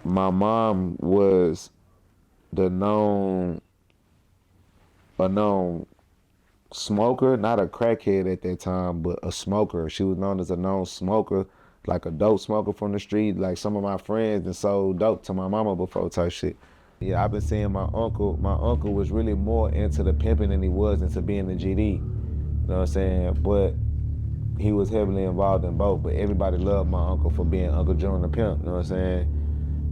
My mom was the a known smoker, not a crackhead at that time, but a smoker. She was known as a known smoker, like a dope smoker from the street. Like some of my friends that sold dope to my mama before type shit. Yeah, I've been seeing my uncle. My uncle was really more into the pimping than he was into being the GD. You know what I'm saying? But he was heavily involved in both. But everybody loved my uncle for being Uncle John the Pimp. You know what I'm saying?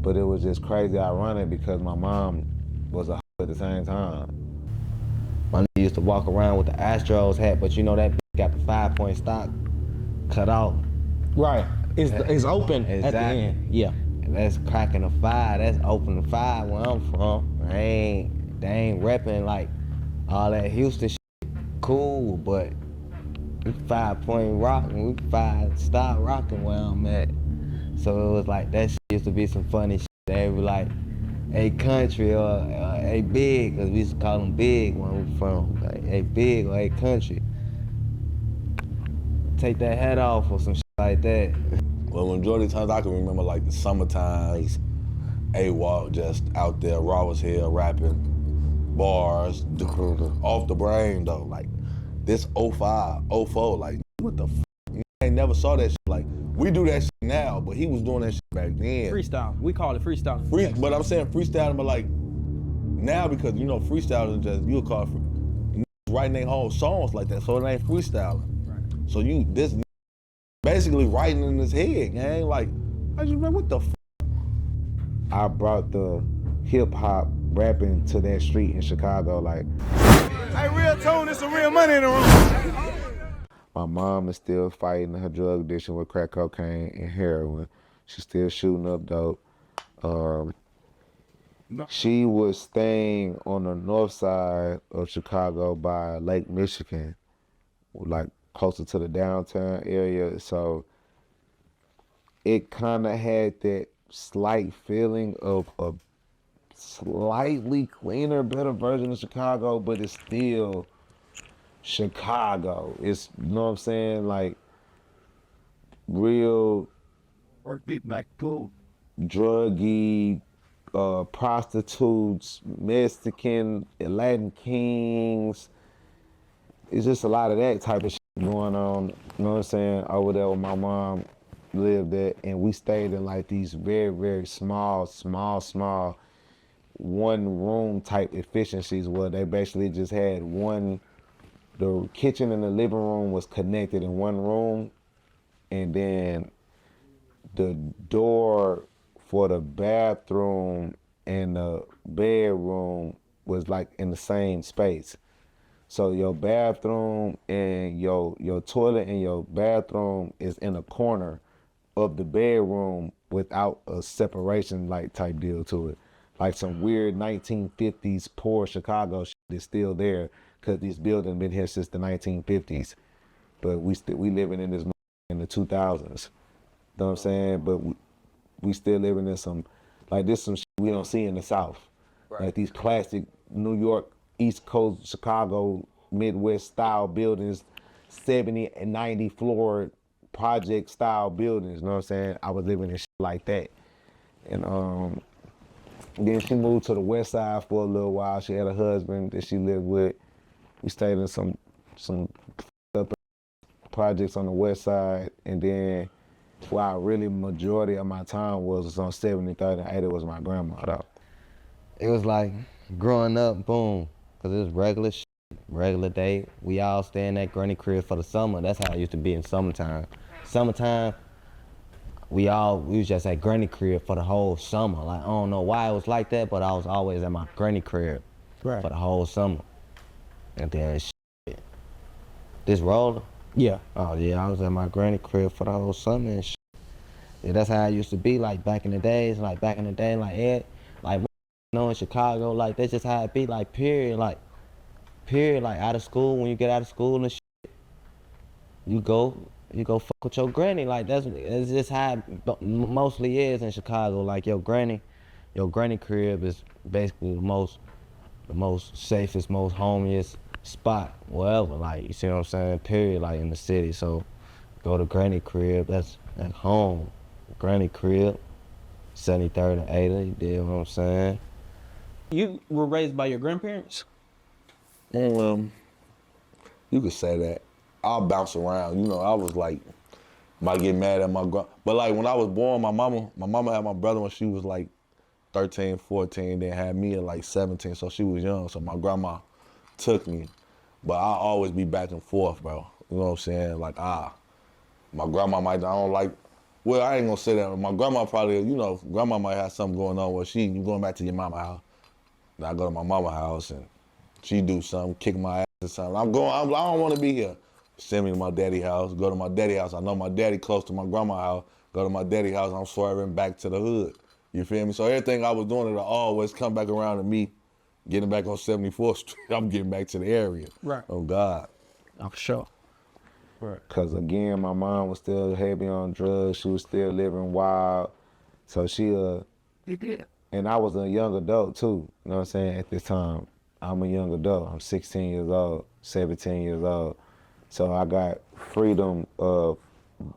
But it was just crazy ironic because my mom was a at the same time. My nigga used to walk around with the Astros hat, but you know that got the 5-point stock cut off. Right. It's open exactly. at the end. Yeah. And that's cracking a 5. That's open the 5 where I'm from. They ain't repping like all that Houston shit. Cool, but we 5-point rocking. We 5-star rocking where I'm at. So it was like that shit used to be some funny shit. They be like, a country or a big, because we used to call them big when we from. Like, a big or a country. Take that hat off or some shit like that. Well, majority of times I can remember like the summer times, A-Walk just out there, raw as hell, rapping, bars, off the brain though. Like this 05, 04, like what the f? I ain't never saw that shit. Like we do that shit now, but he was doing that shit back then. Freestyle. We call it freestyle. But I'm saying freestyling, but like now because you know freestyling is just you'll call it writing their whole songs like that, so it ain't freestyling. Right. So this basically writing in his head, gang. Like I just remember what the f? I brought the hip hop rapping to that street in Chicago. Like, hey, real tone, there's some real money in the room. My mom is still fighting her drug addiction with crack cocaine and heroin. She's still shooting up dope. She was staying on the north side of Chicago by Lake Michigan, like closer to the downtown area. So it kind of had that slight feeling of a slightly cleaner, better version of Chicago, but it's still Chicago. It's, you know what I'm saying, like real druggy, prostitutes, Mexican, Latin kings. It's just a lot of that type of shit going on, you know what I'm saying, over there where my mom lived at, and we stayed in like these very, very small, one room type efficiencies where they basically just had the kitchen and the living room was connected in one room, and then the door for the bathroom and the bedroom was like in the same space. So your bathroom and your toilet and your bathroom is in a corner of the bedroom without a separation like type deal to it. Like some weird 1950s poor Chicago shit is still there because this building been here since the 1950s. But we living in this in the 2000s. You know what I'm saying? But we still living in some, like this some shit we don't see in the South. Right. Like these classic New York, East Coast, Chicago, Midwest style buildings, 70 and 90 floor project style buildings, you know what I'm saying? I was living in shit like that. And then she moved to the west side for a little while. She had a husband that she lived with. We stayed in some up projects on the west side, and then while really majority of my time was on 73rd and 80 was my grandma though. It was like growing up, boom, because it was regular shit, regular day. We all stay in that granny crib for the summer. That's how it used to be in summertime. Summertime, we was just at granny crib for the whole summer. Like, I don't know why it was like that, but I was always at my granny crib for the whole summer. And then shit. This roller? Yeah. Oh yeah, I was at my granny crib for the whole summer and shit. Yeah, that's how it used to be, like back in the days, like Ed, like you know, in Chicago, like that's just how it be, like period, like out of school, when you get out of school and shit, you go fuck with your granny, like that's just how it mostly is in Chicago. Like your granny crib is basically the most safest, most homiest spot, wherever, like, you see what I'm saying, period, like in the city. So go to granny crib, that's at home. Granny crib, 73rd and 8th, you dig what I'm saying? You were raised by your grandparents? You could say that. I'll bounce around. You know, I was like, might get mad at my grand. But like when I was born, my mama had my brother when she was like 13, 14, then had me at like 17, so she was young. So my grandma took me. But I always be back and forth, bro. You know what I'm saying? Like, my grandma might, I don't like, well, I ain't gonna say that. My grandma probably, you know, grandma might have something going on where you going back to your mama house. Then I go to my mama house and she do something, kick my ass or something. I don't want to be here. Send me to my daddy house, go to my daddy house. I know my daddy close to my grandma house. Go to my daddy house, I'm swerving back to the hood. You feel me? So everything I was doing, it'll always come back around to me. Getting back on 74th Street, I'm getting back to the area. Right. Oh, God. Oh, for sure. Cause again, my mom was still heavy on drugs. She was still living wild. So she and I was a young adult too. You know what I'm saying? At this time, I'm a young adult. I'm 16 years old, 17 years old. So I got freedom of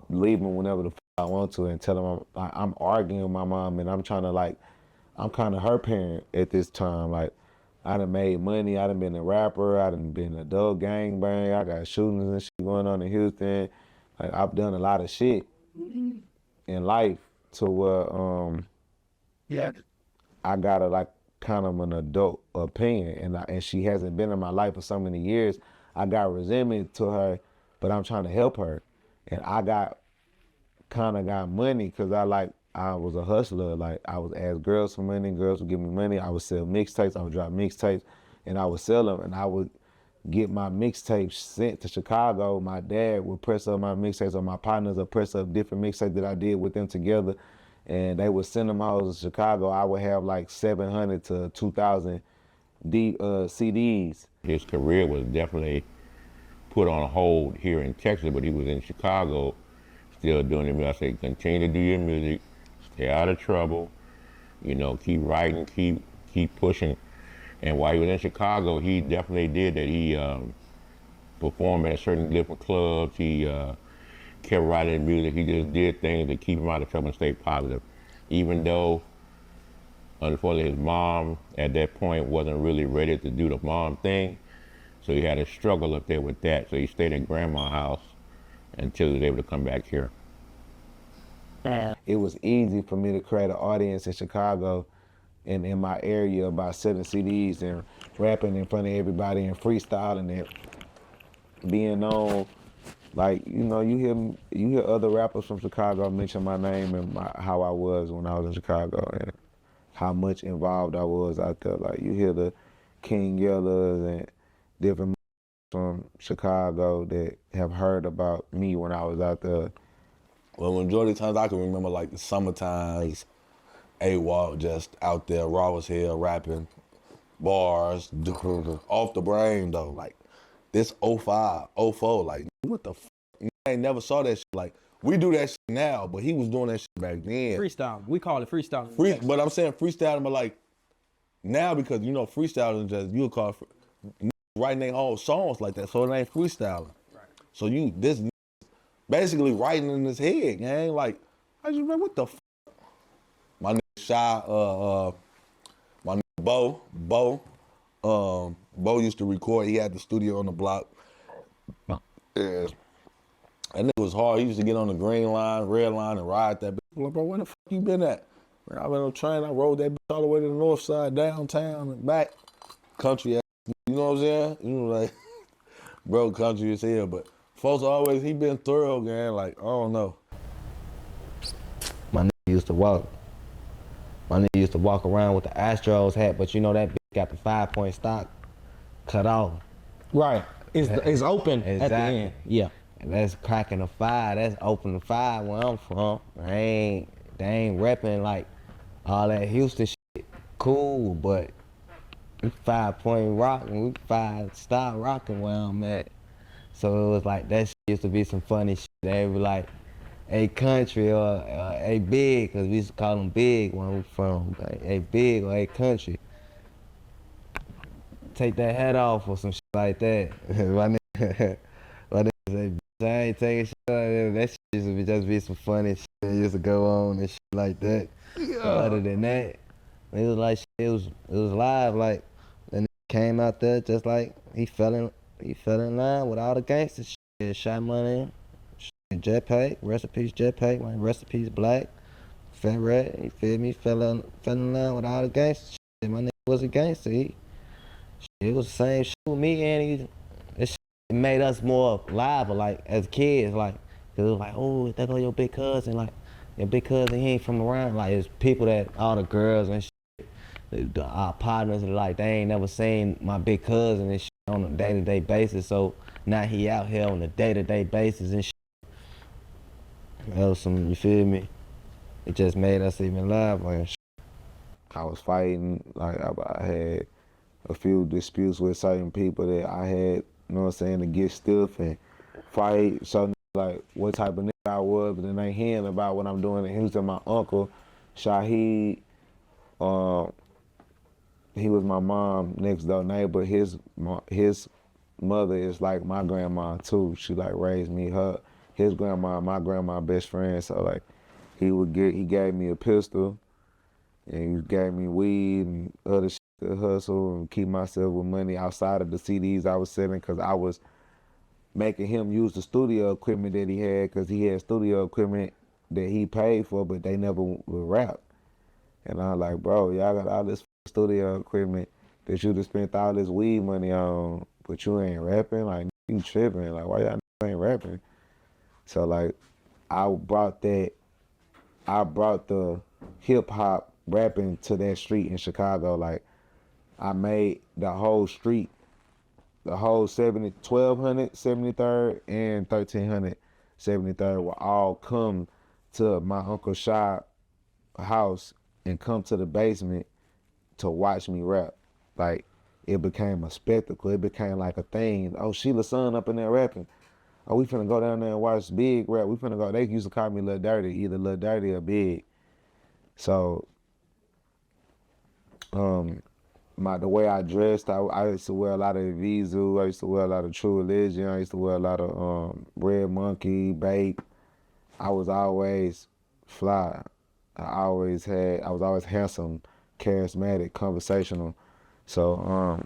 leaving whenever the I want to and tell them I'm arguing with my mom and I'm trying to like, I'm kind of her parent at this time. Like, I done made money, I done been a rapper, I done been a adult gangbang, I got shootings and shit going on in Houston. Like, I've done a lot of shit in life to where I got a like kind of an adult opinion and she hasn't been in my life for so many years. I got resentment to her, but I'm trying to help her. And I kind of got money because I was a hustler. Like, I would ask girls for money, girls would give me money. I would sell mixtapes, I would drop mixtapes, and I would sell them, and I would get my mixtapes sent to Chicago. My dad would press up my mixtapes, or my partners would press up different mixtapes that I did with them together, and they would send them out to Chicago. I would have like 700 to 2,000 CDs. His career was definitely put on hold here in Texas, but he was in Chicago still doing the music. I say, continue to do your music, stay out of trouble, you know, keep writing, keep pushing. And while he was in Chicago, he definitely did that. He performed at certain different clubs. He kept writing music. He just did things to keep him out of trouble and stay positive. Even though, unfortunately, his mom at that point wasn't really ready to do the mom thing. So he had a struggle up there with that. So he stayed in grandma's house until he was able to come back here. It was easy for me to create an audience in Chicago and in my area by selling CDs and rapping in front of everybody and freestyling and being known. Like, you know, you hear other rappers from Chicago mention my name and how I was when I was in Chicago and how much involved I was out there. Like, you hear the King Yellers and different from Chicago that have heard about me when I was out there. Well, majority of times I can remember like the summer times, Walka just out there raw as hell rapping, bars, off the brain though. Like this 05, 04, like what the f? I ain't never saw that shit. Like we do that shit now, but he was doing that shit back then. Freestyle. We call it freestyling. But I'm saying freestyling, but like now because you know freestyling just you'll call writing their own songs like that, so it ain't freestyling. Right. So this basically writing in his head, gang. Like I just like what the f? My nigga Shy, my nigga Bo used to record. He had the studio on the block. Yeah. That nigga was hard. He used to get on the green line, red line, and ride that bitch. Like, bro, where the f you been at? Man, I been on a train. I rode that bitch all the way to the north side, downtown, and back. Country ass. You know what I'm saying? You know, like, bro, country is here. But folks always, he been thorough, gang. Like, I don't know. My nigga used to walk. My nigga used to walk around with the Astros hat, but you know that bitch got the 5-point stock cut off. Right. It's open Exactly. at the end. Yeah. And that's cracking a 5. That's open 5 where I'm from. They ain't repping like all that Houston shit. Cool, but we 5-point rocking. We 5-star rocking where I'm at. So it was like that shit used to be some funny shit. They would be like, A country or A big, because we used to call them big where I'm from. Like, A big or A country. Take that hat off or some shit like that. My nigga say I ain't taking shit out of them. That shit used to just be some funny shit that used to go on and shit like that. Other than that, it was like shit, it was live. Like, the nigga came out there just like he fell in line with all the gangsters. Shit, shot money, Jetpack, rest in peace Jetpack, like rest in peace Black, Fat Rat. You feel me? Fell in line with all the gangsters. Shit, my nigga was a gangster. It was the same shit with me and it made us more live, like as kids, like, cause it was like, oh, there go your big cousin, like your big cousin, he ain't from around, like it's people that all the girls and shit, our partners are like they ain't never seen my big cousin and shit on a day-to-day basis, so now he out here on a day-to-day basis and shit. That was some, you feel me? It just made us even live, like. I was fighting, like I had a few disputes with certain people that I had, you know what I'm saying, to get stiff and fight, so like what type of nigga I was, but then they hearing about what I'm doing in Houston. My uncle, Shaheed, he was my mom next door neighbor. His mother is like my grandma too. She like raised me. His grandma, my grandma, best friend. So like he gave me a pistol, and he gave me weed and other shit to hustle and keep myself with money outside of the CDs I was selling, because I was making him use the studio equipment that he had, because he had studio equipment that he paid for, but they never would rap. And I was like, bro, y'all got all this studio equipment that you just spent all this weed money on, but you ain't rapping? Like, you tripping. Like, why y'all ain't rapping? So, like, I brought the hip hop rapping to that street in Chicago. Like, I made the whole street, the whole 1200 73rd and 1300 73rd will all come to my Uncle Shy house and come to the basement to watch me rap. Like, it became a spectacle. It became like a thing. Oh, Sheila's son up in there rapping. Oh, we finna go down there and watch Big rap. We finna go. They used to call me Lil Dirty, either Lil Dirty or Big. So, the way I dressed, I used to wear a lot of Vizu. I used to wear a lot of True Religion. I used to wear a lot of Red Monkey, Bake. I was always fly. I was always handsome, charismatic, conversational. So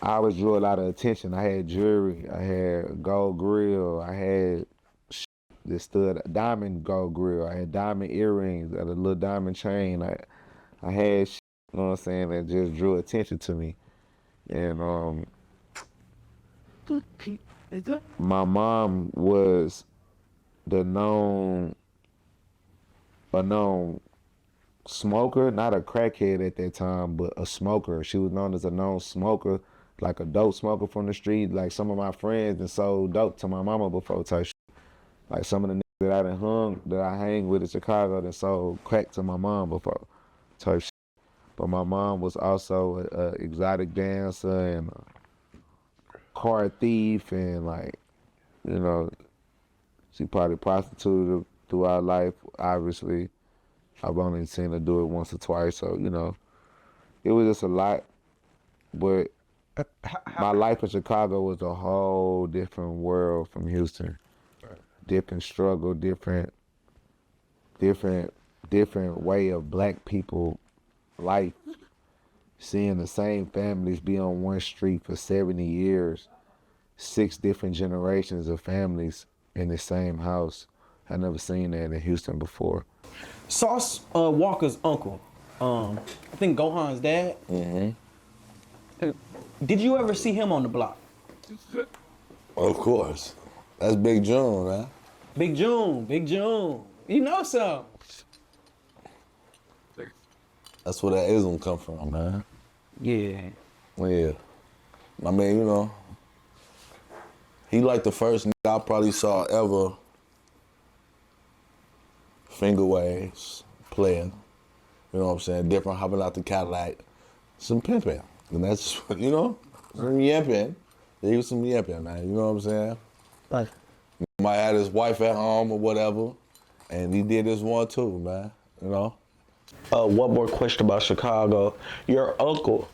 I always drew a lot of attention. I had jewelry. I had a gold grill. I had that stood diamond gold grill. I had diamond earrings. I had a little diamond chain. I had shit, you know what I'm saying, that just drew attention to me. And my mom was a known smoker, not a crackhead at that time, but a smoker. She was known as a known smoker, like a dope smoker from the street. Like, some of my friends that sold dope to my mama before type shit. Like, some of the niggas that I hang with in Chicago that sold crack to my mom before type shit. But my mom was also an exotic dancer and a car thief, and like, you know, she probably prostituted throughout life, obviously. I've only seen her do it once or twice, so, you know, it was just a lot. But my life in Chicago was a whole different world from Houston. Right. Different struggle, different way of black people life. Seeing the same families be on one street for 70 years, 6 different generations of families in the same house. I never seen that in Houston before. Sauce Walka's uncle, I think Gohan's dad. Mm-hmm. Did you ever see him on the block? Of course. That's Big June, man. Big June. You know something. That's where that ism come from, man. Yeah. Yeah. I mean, you know, he like the first nigga I probably saw ever finger waves playing. You know what I'm saying? Different, hopping out the Cadillac. Some pimping. And that's, you know, some yapping. He was some yapping, man. You know what I'm saying? Like, Might have his wife at home or whatever. And he did this one too, man. You know? One more question about Chicago. Your uncle,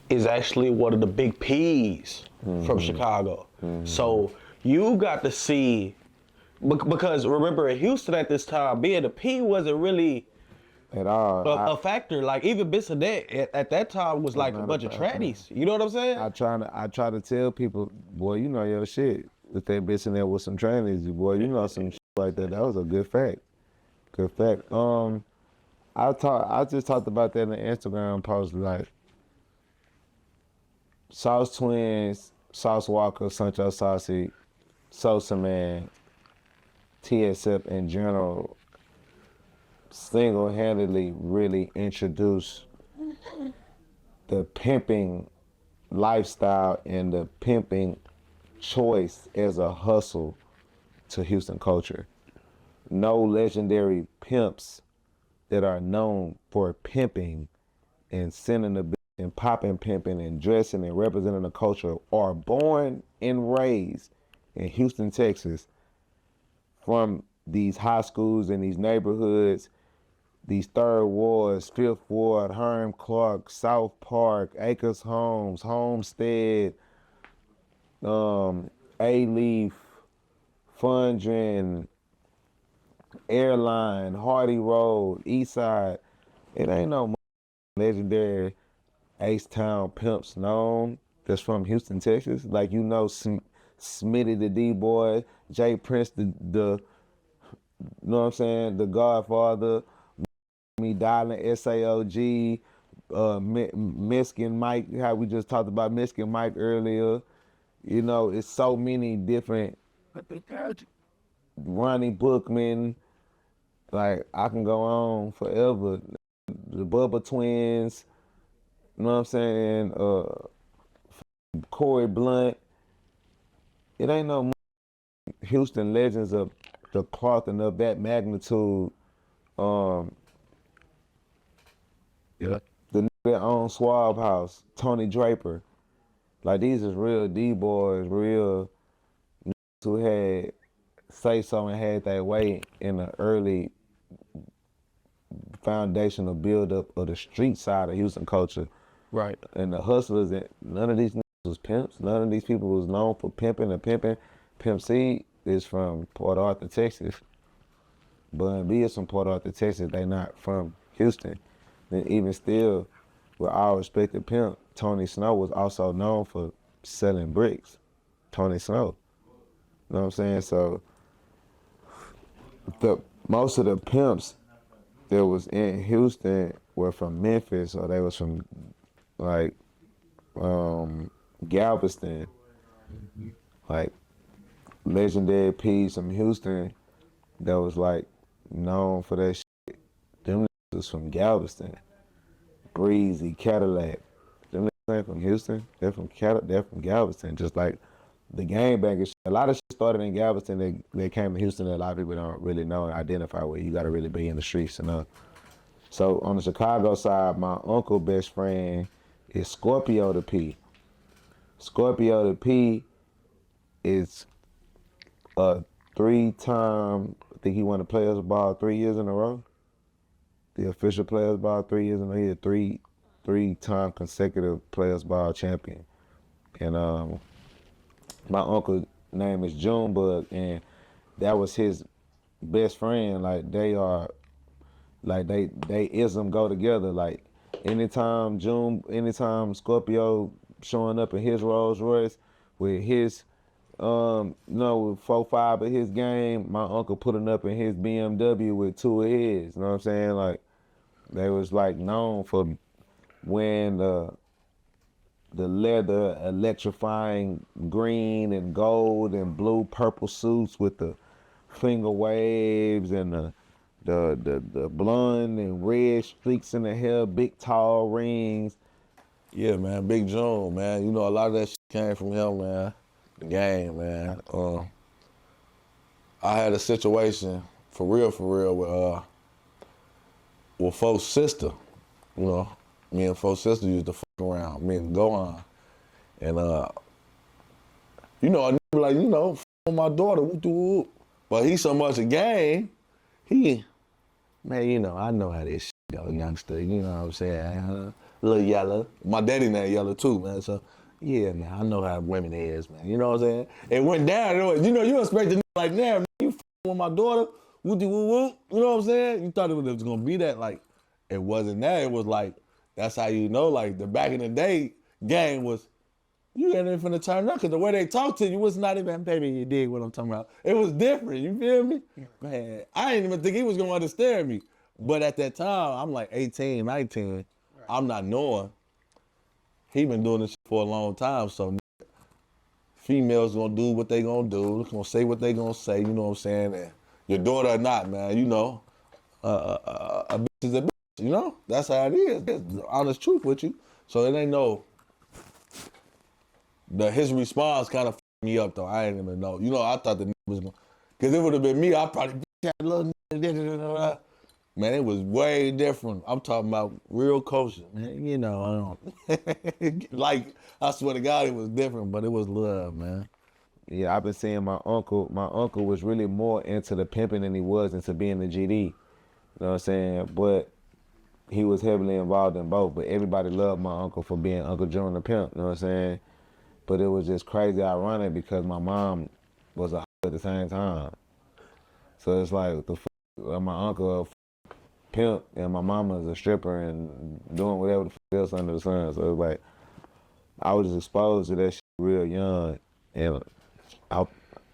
is actually one of the big P's from Chicago. So you got to see, because remember in Houston at this time, being a P wasn't really At all. a factor. Like even Bissonnette at that time was like a bunch of trannies. You know what I'm saying? I try to tell people, boy, you know your shit. If that bitch in there with some trannies, boy, you know some shit like that. That was a good fact. Good fact. I just talked about that in the Instagram post, like Sauce Twins, Sauce Walka, Sancho Saucy, Sosa Man, TSF in general single-handedly really introduced the pimping lifestyle and the pimping choice as a hustle to Houston culture. No legendary pimps that are known for pimping and sending the and popping pimping and dressing and representing the culture are born and raised in Houston, Texas, from these high schools and these neighborhoods, these third wards, Fifth Ward, Herm Clark, South Park, Acres Homes, Homestead, A-Leaf, Fundren, Airline, Hardy Road, Eastside. It ain't no legendary H-Town pimps known that's from Houston, Texas. Like, you know, Smitty the D-Boy, Jay Prince the you know what I'm saying, the Godfather, me Darling, SAOG, Miskin Mike, how we just talked about Miskin Mike earlier. You know, it's so many different, Ronnie Bookman, like I can go on forever. The Bubba Twins, you know what I'm saying? Corey Blunt. It ain't no Houston legends of the cloth and of that magnitude. The nigga that owns Swab House, Tony Draper. Like, these is real D-boys, real niggas who had say so and had their way in the early foundational build-up of the street side of Houston culture. Right. And the hustlers, none of these niggas was pimps. None of these people was known for pimping and pimping. Pimp C is from Port Arthur, Texas. Bun B is from Port Arthur, Texas. They not from Houston. And even still, with all respect to Pimp, Tony Snow was also known for selling bricks. Tony Snow. You know what I'm saying? So most of the pimps that was in Houston were from Memphis, or they was from like Galveston, like legendary P's from Houston that was like known for that shit. Them niggas was from Galveston. Breezy, Cadillac. Them niggas ain't from Houston. They're from Galveston. Just like the gangbangers shit. A lot of shit started in Galveston. They came to Houston that a lot of people don't really know and identify with. You gotta really be in the streets to know. So on the Chicago side, my uncle best friend is Scorpio the P. Scorpio the P is a 3-time, I think he won the Players Ball 3 years in a row. The official Players Ball 3 years in a row. He's a three-time consecutive Players Ball champion. And my uncle name is Junebug, and that was his best friend. Like, they are, like they ism go together. Like, anytime Scorpio showing up in his Rolls Royce with his with 4-5 of his game, my uncle putting up in his BMW with 2 of his. You know what I'm saying? Like, they was like known for wearing the leather electrifying green and gold and blue purple suits with the finger waves and the blonde and red streaks in the hair, big tall rings. Yeah, man, Big June, man. You know, a lot of that shit came from him, man. The game, man. I had a situation, for real, with Fo's sister. You know, me and Fo's sister used to fuck around, me and Gohan. And, you know, I be like, you know, f on my daughter, whoop, whoop. But he so much a game, man, you know, I know how this shit go, youngster, you know what I'm saying? Little Yellow. My daddy named Yellow too, man. So yeah, man, I know how women is, man. You know what I'm saying? It went down. You know, you expect a like, damn, you with my daughter, woo-dee woo-woo. You know what I'm saying? You thought it was gonna be that, like, it wasn't that. It was like, that's how you know, like, the back in the day game was, you ain't even finna turn up, because the way they talk to you was not even, baby, you dig what I'm talking about. It was different, you feel me? Man, I didn't even think he was gonna understand me. But at that time, I'm like 18, 19. Right. I'm not knowing. He been doing this for a long time, so females gonna do what they gonna do, gonna say what they gonna say, you know what I'm saying? And your daughter or not, man, you know, a bitch is a bitch, you know? That's how it is. That's the honest truth with you. So it ain't no, his response kind of f***ed me up though. I didn't even know. You know, I thought the nigga was gonna, because it would have been me, I probably had a little nigga. Man, it was way different. I'm talking about real culture, man. You know, like, I swear to God, it was different, but it was love, man. Yeah, I've been seeing my uncle. My uncle was really more into the pimping than he was into being the GD. You know what I'm saying? But he was heavily involved in both. But everybody loved my uncle for being Uncle John the Pimp. You know what I'm saying? But it was just crazy ironic because my mom was a at the same time. So it's like my uncle pimp and my mama's a stripper and doing whatever the fuck else under the sun. So it's like I was just exposed to that shit real young, and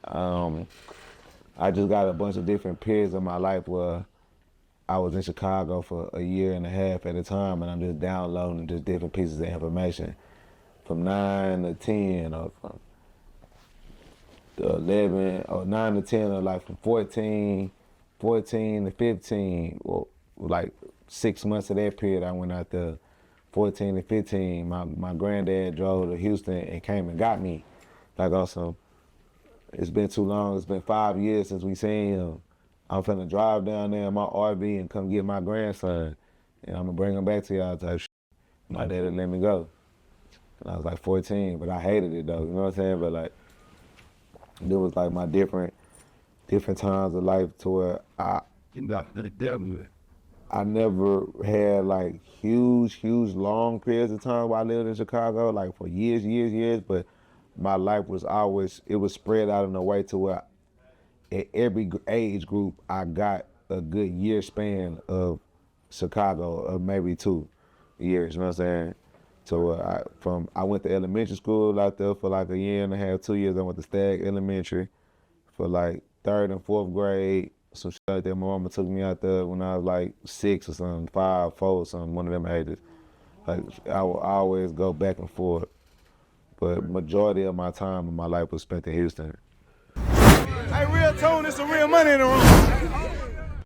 I just got a bunch of different periods of my life where I was in Chicago for a year and a half at a time, and I'm just downloading just different pieces of information from 9 to 10, or from 11, or 9 to 10, or like from 14 to 15, or like 6 months of that period I went out there. 14 to 15, my granddad drove to Houston and came and got me. Like also, it's been too long, it's been 5 years since we seen him. I'm finna drive down there in my RV and come get my grandson, and I'm gonna bring him back to y'all type shit. My daddy let me go. And I was like 14, but I hated it though, you know what I'm saying? But like, it was like my different times of life to where I never had like huge, long periods of time where I lived in Chicago, like for years, but my life was always, it was spread out in a way to where at every age group, I got a good year span of Chicago, of maybe 2 years, you know what I'm saying? So I went to elementary school out there for like a year and a half, 2 years. I went to Stagg Elementary for like 3rd and 4th grade. Some shit like that. My mama took me out there when I was like 6 or something, 5, 4 or something, one of them ages. Like I would always go back and forth. But majority of my time in my life was spent in Houston. Hey, real tone, there's some real money in the room.